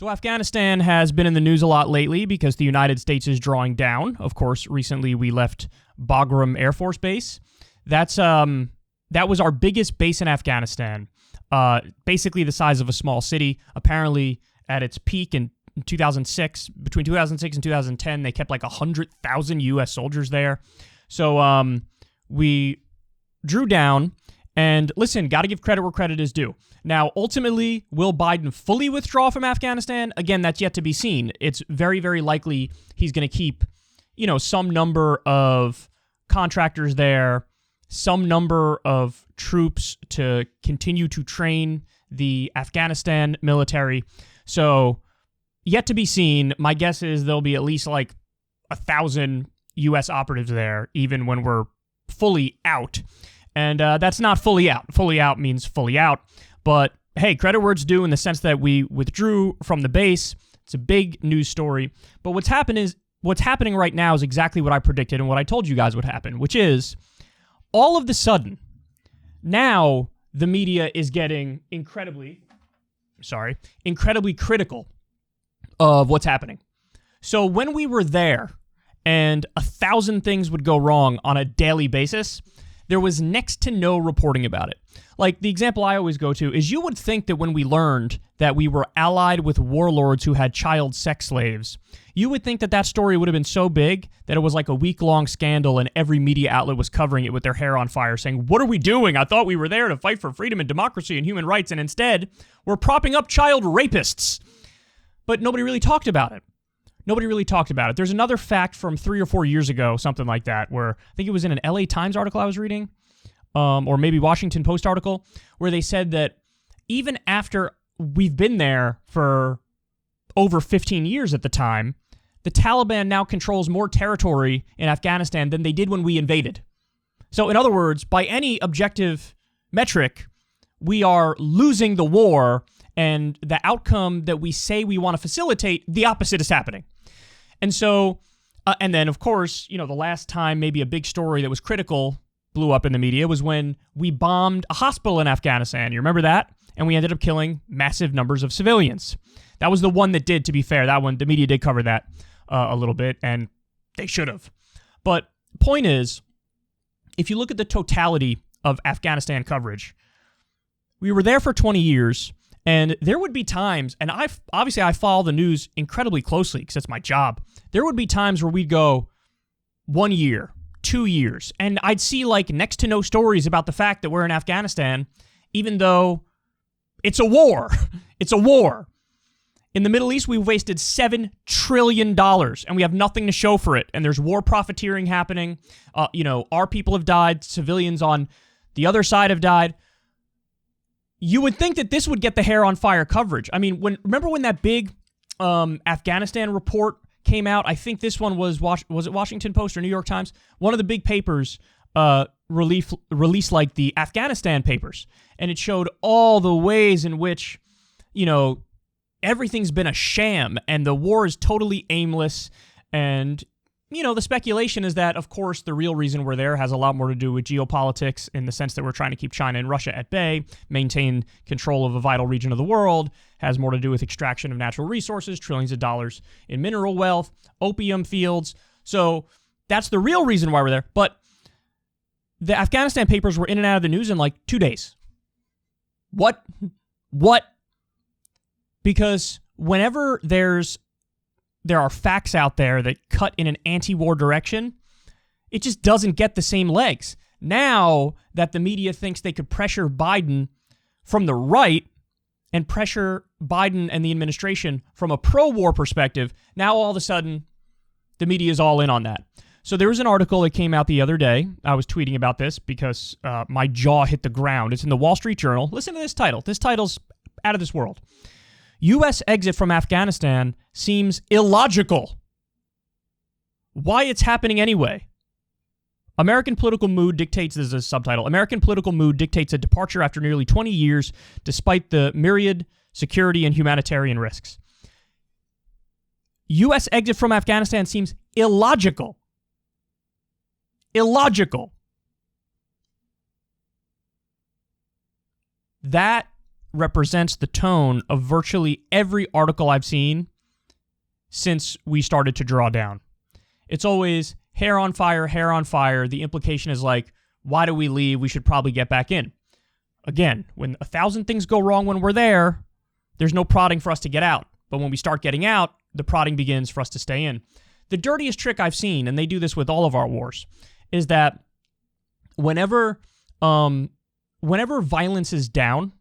So Afghanistan has been in the news a lot lately because the United States is drawing down. Of course, recently we left Bagram Air Force Base. That was our biggest base in Afghanistan, basically the size of a small city. Apparently, at its peak in 2006, between 2006 and 2010, they kept like 100,000 U.S. soldiers there. So we drew down. And listen, got to give credit where credit is due. Now, ultimately, will Biden fully withdraw from Afghanistan? Again, that's yet to be seen. It's very, very likely he's going to keep, some number of contractors there, some number of troops to continue to train the Afghanistan military. So, yet to be seen. My guess is there'll be at least like 1,000 U.S. operatives there, even when we're fully out. And that's not fully out. Fully out means fully out. But hey, credit where it's due in the sense that we withdrew from the base. It's a big news story. But what's happening right now is exactly what I predicted and what I told you guys would happen, which is all of the sudden, now the media is getting incredibly critical of what's happening. So when we were there and 1,000 things would go wrong on a daily basis, there was next to no reporting about it. Like, the example I always go to is you would think that when we learned that we were allied with warlords who had child sex slaves, you would think that that story would have been so big that it was like a week-long scandal and every media outlet was covering it with their hair on fire saying, what are we doing? I thought we were there to fight for freedom and democracy and human rights, and instead, we're propping up child rapists. But nobody really talked about it. There's another fact from 3 or 4 years ago, something like that, where I think it was in an LA Times article I was reading, or maybe Washington Post article, where they said that even after we've been there for over 15 years at the time, the Taliban now controls more territory in Afghanistan than they did when we invaded. So in other words, by any objective metric, we are losing the war, and the outcome that we say we want to facilitate, the opposite is happening. And so, and then, of course, the last time maybe a big story that was critical blew up in the media was when we bombed a hospital in Afghanistan. You remember that? And we ended up killing massive numbers of civilians. That was the one that did, to be fair. That one, the media did cover that a little bit, and they should have. But point is, if you look at the totality of Afghanistan coverage, we were there for 20 years. And there would be times, and I follow the news incredibly closely because it's my job. There would be times where we'd go 1 year, 2 years, and I'd see like next to no stories about the fact that we're in Afghanistan, even though it's a war. It's a war. In the Middle East, we've wasted $7 trillion, and we have nothing to show for it. And there's war profiteering happening. Our people have died. Civilians on the other side have died. You would think that this would get the hair on fire coverage. I mean, remember when that big Afghanistan report came out? I think this one was it Washington Post or New York Times? One of the big papers released like the Afghanistan papers, and it showed all the ways in which, everything's been a sham and the war is totally aimless. And the speculation is that, of course, the real reason we're there has a lot more to do with geopolitics in the sense that we're trying to keep China and Russia at bay, maintain control of a vital region of the world, has more to do with extraction of natural resources, trillions of dollars in mineral wealth, opium fields. So that's the real reason why we're there. But the Afghanistan papers were in and out of the news in like 2 days. What? Because whenever there are facts out there that cut in an anti-war direction, it just doesn't get the same legs. Now that the media thinks they could pressure Biden from the right and pressure Biden and the administration from a pro-war perspective, now all of a sudden the media is all in on that. So there was an article that came out the other day. I was tweeting about this because my jaw hit the ground. It's in the Wall Street Journal. Listen to this title. This title's out of this world. U.S. exit from Afghanistan seems illogical. Why it's happening anyway? American political mood dictates, this is a subtitle, American political mood dictates a departure after nearly 20 years, despite the myriad security and humanitarian risks. U.S. exit from Afghanistan seems illogical. Illogical. That represents the tone of virtually every article I've seen since we started to draw down. It's always hair on fire, hair on fire. The implication is like, why do we leave? We should probably get back in. Again, when 1,000 things go wrong when we're there, there's no prodding for us to get out. But when we start getting out, the prodding begins for us to stay in. The dirtiest trick I've seen, and they do this with all of our wars, is that whenever violence is down,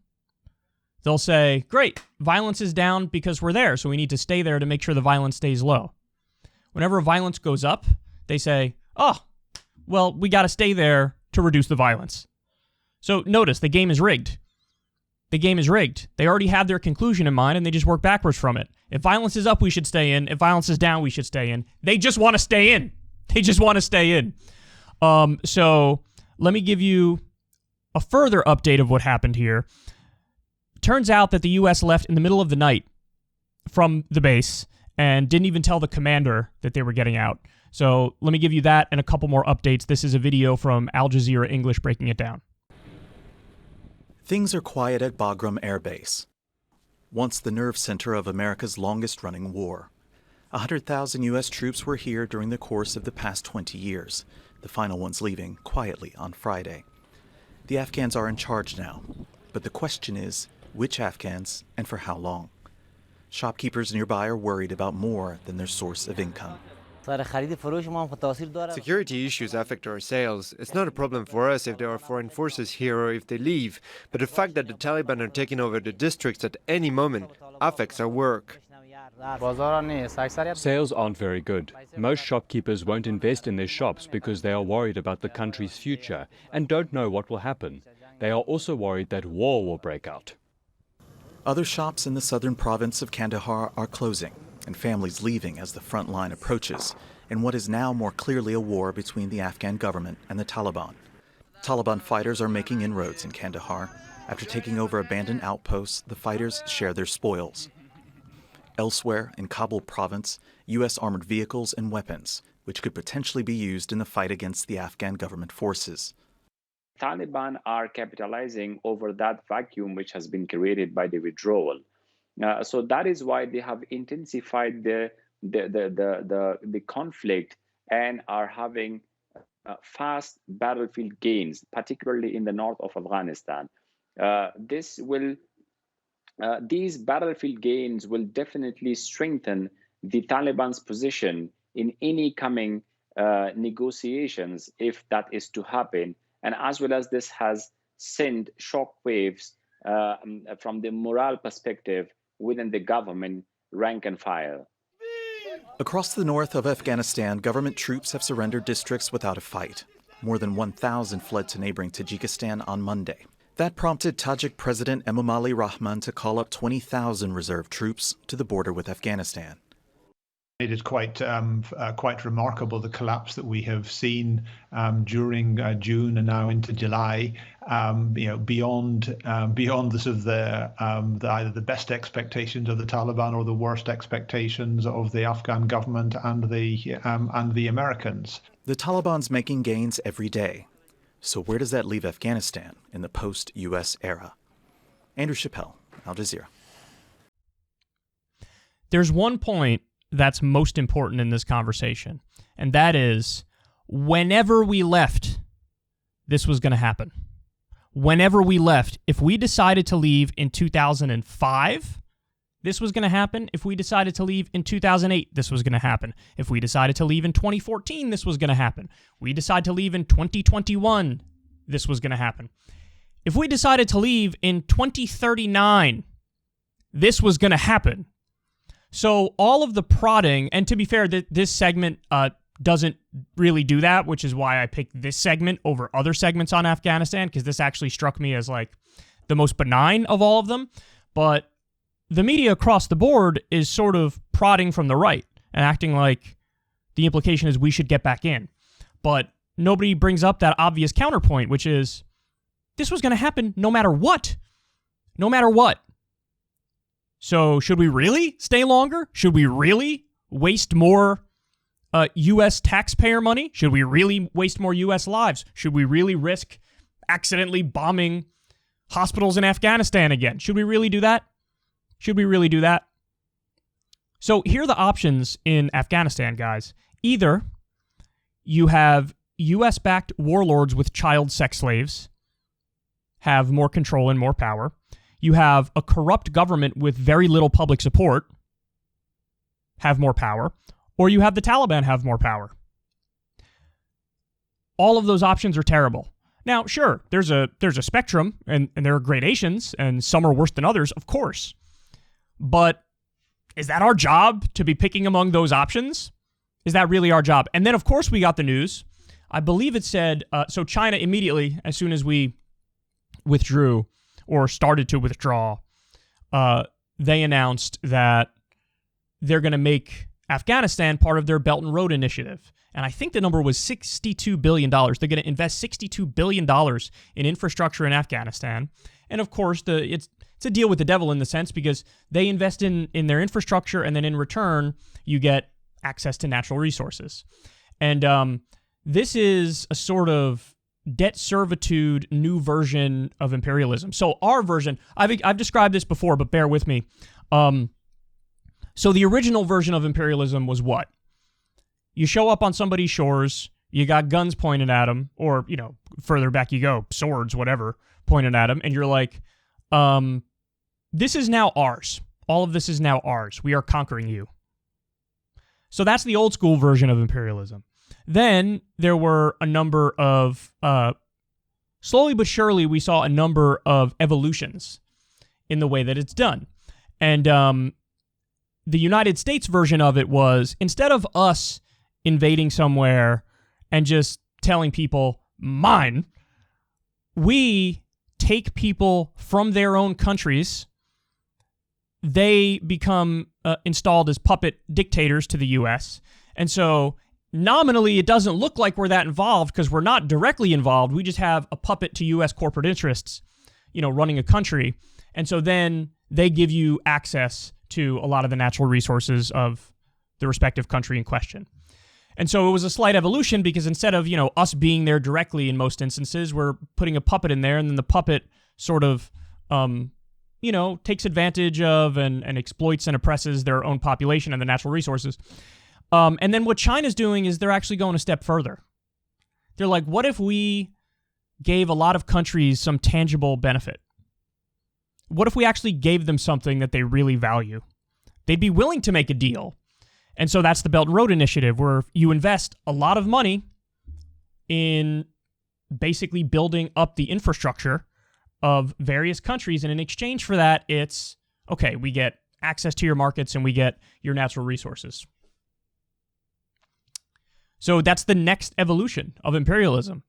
they'll say, great, violence is down because we're there, so we need to stay there to make sure the violence stays low. Whenever violence goes up, they say, oh, well, we got to stay there to reduce the violence. So notice, the game is rigged. The game is rigged. They already have their conclusion in mind, and they just work backwards from it. If violence is up, we should stay in. If violence is down, we should stay in. They just want to stay in. They just want to stay in. So let me give you a further update of what happened here. Turns out that the U.S. left in the middle of the night from the base and didn't even tell the commander that they were getting out. So let me give you that and a couple more updates. This is a video from Al Jazeera English breaking it down. Things are quiet at Bagram Air Base, once the nerve center of America's longest-running war. 100,000 U.S. troops were here during the course of the past 20 years, the final ones leaving quietly on Friday. The Afghans are in charge now, but the question is, which Afghans and for how long? Shopkeepers nearby are worried about more than their source of income. Security issues affect our sales. It's not a problem for us if there are foreign forces here or if they leave, but the fact that the Taliban are taking over the districts at any moment affects our work. Sales aren't very good. Most shopkeepers won't invest in their shops because they are worried about the country's future and don't know what will happen. They are also worried that war will break out. Other shops in the southern province of Kandahar are closing, and families leaving as the front line approaches in what is now more clearly a war between the Afghan government and the Taliban. Taliban fighters are making inroads in Kandahar. After taking over abandoned outposts, the fighters share their spoils. Elsewhere, in Kabul province, U.S. armored vehicles and weapons, which could potentially be used in the fight against the Afghan government forces. Taliban are capitalizing over that vacuum which has been created by the withdrawal. So that is why they have intensified the conflict and are having fast battlefield gains, particularly in the north of Afghanistan. These battlefield gains will definitely strengthen the Taliban's position in any coming negotiations, if that is to happen. And as well as this has sent shockwaves from the morale perspective within the government rank and file. Across the north of Afghanistan, government troops have surrendered districts without a fight. More than 1,000 fled to neighboring Tajikistan on Monday. That prompted Tajik President Emomali Rahman to call up 20,000 reserve troops to the border with Afghanistan. It is quite remarkable, the collapse that we have seen during June and now into July. Beyond the sort of either the best expectations of the Taliban or the worst expectations of the Afghan government and the Americans. The Taliban's making gains every day. So where does that leave Afghanistan in the post-U.S. era? Andrew Chappell, Al Jazeera. There's one point that's most important in this conversation, and that is, whenever we left, this was going to happen. Whenever we left, if we decided to leave in 2005, this was going to happen. If we decided to leave in 2008, this was going to happen. If we decided to leave in 2014, this was going to happen. We decided to leave in 2021, this was going to happen. If we decided to leave in 2039, this was going to happen. So all of the prodding, and to be fair, this segment doesn't really do that, which is why I picked this segment over other segments on Afghanistan, because this actually struck me as like the most benign of all of them. But the media across the board is sort of prodding from the right and acting like the implication is we should get back in. But nobody brings up that obvious counterpoint, which is this was going to happen no matter what. No matter what. So should we really stay longer? Should we really waste more U.S. taxpayer money? Should we really waste more U.S. lives? Should we really risk accidentally bombing hospitals in Afghanistan again. Should we really do that? Should we really do that? So here are the options in Afghanistan, guys. Either you have U.S.-backed warlords with child sex slaves have more control and more power. You have a corrupt government with very little public support have more power. Or you have the Taliban have more power. All of those options are terrible. Now, sure, there's a spectrum, and there are gradations, and some are worse than others, of course. But is that our job to be picking among those options? Is that really our job? And then, of course, we got the news. I believe it said, so China immediately, as soon as we withdrew or started to withdraw, they announced that they're going to make Afghanistan part of their Belt and Road Initiative. And I think the number was $62 billion. They're going to invest $62 billion in infrastructure in Afghanistan. And of course, it's a deal with the devil in the sense because they invest in their infrastructure, and then in return, you get access to natural resources. And this is a sort of debt servitude new version of imperialism. So our version, I've described this before, but bear with me. So the original version of imperialism was what? You show up on somebody's shores, you got guns pointed at them, or, further back you go, swords, whatever, pointed at them, and you're like, this is now ours. All of this is now ours. We are conquering you. So that's the old school version of imperialism. Then there were a number of, slowly but surely, we saw a number of evolutions in the way that it's done. And the United States version of it was, instead of us invading somewhere and just telling people, mine, we take people from their own countries. They become installed as puppet dictators to the U.S. And so nominally, it doesn't look like we're that involved because we're not directly involved. We just have a puppet to U.S. corporate interests, running a country. And so then they give you access to a lot of the natural resources of the respective country in question. And so it was a slight evolution because instead of, us being there directly in most instances, we're putting a puppet in there, and then the puppet sort of, takes advantage of and exploits and oppresses their own population and the natural resources. And then what China's doing is they're actually going a step further. They're like, what if we gave a lot of countries some tangible benefit? What if we actually gave them something that they really value? They'd be willing to make a deal. And so that's the Belt and Road Initiative, where you invest a lot of money in basically building up the infrastructure of various countries. And in exchange for that, it's, okay, we get access to your markets and we get your natural resources. So that's the next evolution of imperialism.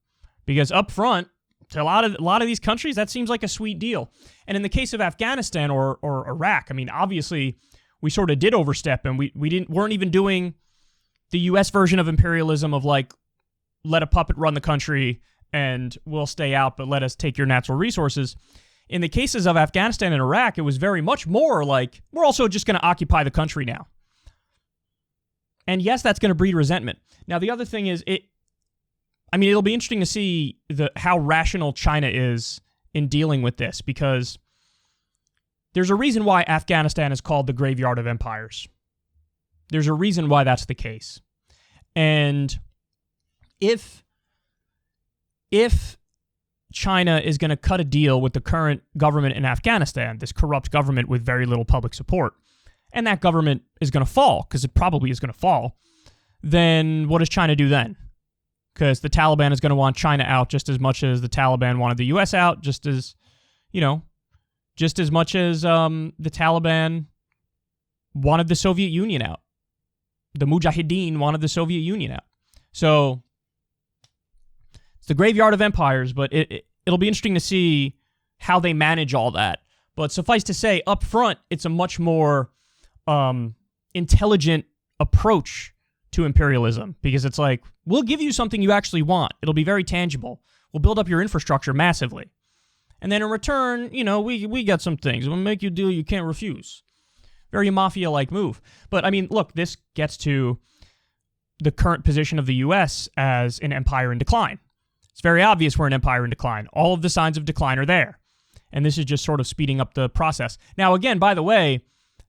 Because up front, to a lot of these countries, that seems like a sweet deal. And in the case of Afghanistan or Iraq, I mean, obviously, we sort of did overstep, and we weren't even doing the U.S. version of imperialism of like, let a puppet run the country and we'll stay out, but let us take your natural resources. In the cases of Afghanistan and Iraq, it was very much more like, we're also just going to occupy the country now. And yes, that's going to breed resentment. Now, the other thing is, it'll be interesting to see how rational China is in dealing with this, because there's a reason why Afghanistan is called the graveyard of empires. There's a reason why that's the case. And if China is going to cut a deal with the current government in Afghanistan, this corrupt government with very little public support, and that government is going to fall, because it probably is going to fall, then what does China do then? Because the Taliban is going to want China out just as much as the Taliban wanted the U.S. out, just as much as the Taliban wanted the Soviet Union out. The Mujahideen wanted the Soviet Union out. So it's the graveyard of empires, but it'll be interesting to see how they manage all that. But suffice to say, up front, it's a much more intelligent approach to imperialism, because it's like, we'll give you something you actually want. It'll be very tangible. We'll build up your infrastructure massively. And then in return, we got some things. We'll make you a deal you can't refuse. Very mafia-like move. But, look, this gets to the current position of the U.S. as an empire in decline. It's very obvious we're an empire in decline. All of the signs of decline are there. And this is just sort of speeding up the process. Now, again, by the way,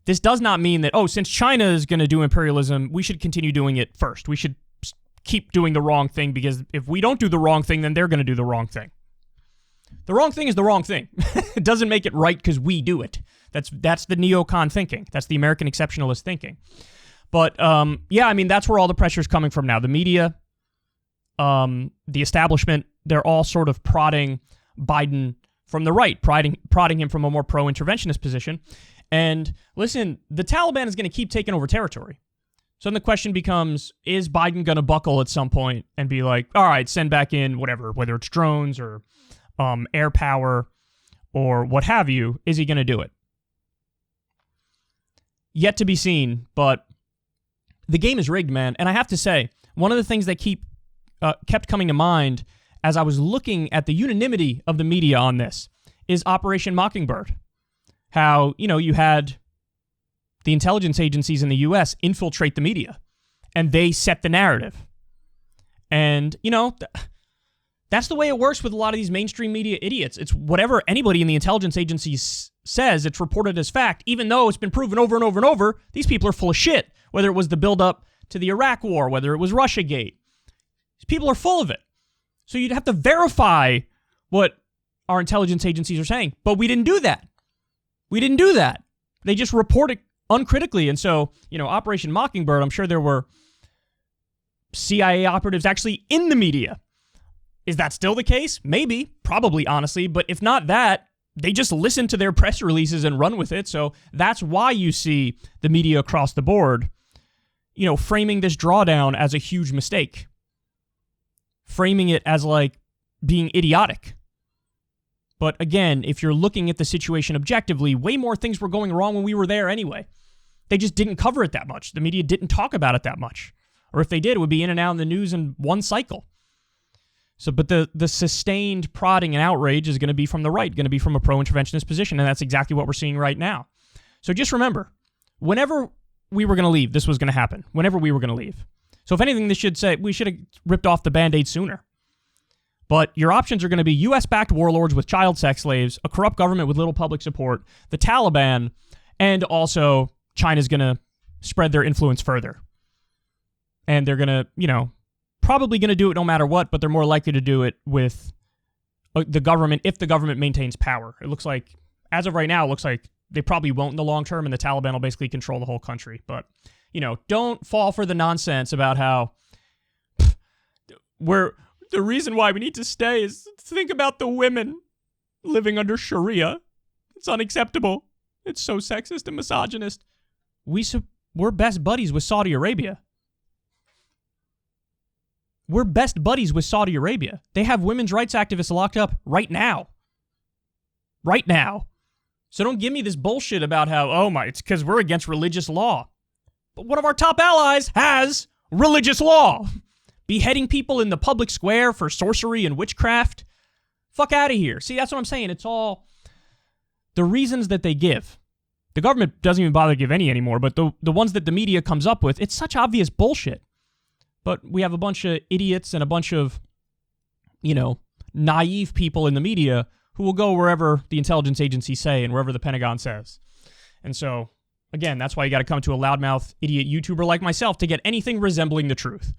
this does not mean that, oh, since China is going to do imperialism, we should continue doing it first. We should keep doing the wrong thing, because if we don't do the wrong thing, then they're going to do the wrong thing. The wrong thing is the wrong thing. It doesn't make it right because we do it. That's the neocon thinking. That's the American exceptionalist thinking. But, yeah, I mean, that's where all the pressure is coming from now. The media, the establishment, they're all sort of prodding Biden from the right, prodding him from a more pro-interventionist position. And listen, the Taliban is going to keep taking over territory. So then the question becomes, is Biden going to buckle at some point and be like, all right, send back in whatever, whether it's drones or air power or what have you? Is he going to do it? Yet to be seen, but the game is rigged, man. And I have to say, one of the things that kept coming to mind as I was looking at the unanimity of the media on this is Operation Mockingbird. How, you had the intelligence agencies in the U.S. infiltrate the media, and they set the narrative. And, that's the way it works with a lot of these mainstream media idiots. It's whatever anybody in the intelligence agencies says, it's reported as fact, even though it's been proven over and over and over, these people are full of shit. Whether it was the buildup to the Iraq War, whether it was Russiagate. These people are full of it. So you'd have to verify what our intelligence agencies are saying. But we didn't do that. They just report it uncritically. And so, Operation Mockingbird, I'm sure there were CIA operatives actually in the media. Is that still the case? Maybe, probably, honestly. But if not that, they just listen to their press releases and run with it. So that's why you see the media across the board, framing this drawdown as a huge mistake. Framing it as like being idiotic. But again, if you're looking at the situation objectively, way more things were going wrong when we were there anyway. They just didn't cover it that much. The media didn't talk about it that much. Or if they did, it would be in and out in the news in one cycle. So, but the sustained prodding and outrage is going to be from the right, going to be from a pro-interventionist position, and that's exactly what we're seeing right now. So just remember, whenever we were going to leave, this was going to happen. Whenever we were going to leave. So if anything, this should say we should have ripped off the Band-Aid sooner. But your options are going to be U.S.-backed warlords with child sex slaves, a corrupt government with little public support, the Taliban, and also China's going to spread their influence further. And they're going to, probably going to do it no matter what, but they're more likely to do it with the government if the government maintains power. It looks like, as of right now, it looks like they probably won't in the long term, and the Taliban will basically control the whole country. But, don't fall for the nonsense about how the reason why we need to stay is think about the women living under Sharia. It's unacceptable. It's so sexist and misogynist. We're best buddies with Saudi Arabia. We're best buddies with Saudi Arabia. They have women's rights activists locked up right now. Right now. So don't give me this bullshit about how, it's because we're against religious law. But one of our top allies has religious law. Beheading people in the public square for sorcery and witchcraft. Fuck out of here. See, that's what I'm saying. It's all the reasons that they give. The government doesn't even bother to give any anymore, but the ones that the media comes up with, it's such obvious bullshit. But we have a bunch of idiots and a bunch of, naive people in the media who will go wherever the intelligence agencies say and wherever the Pentagon says. And so, again, that's why you got to come to a loudmouth idiot YouTuber like myself to get anything resembling the truth.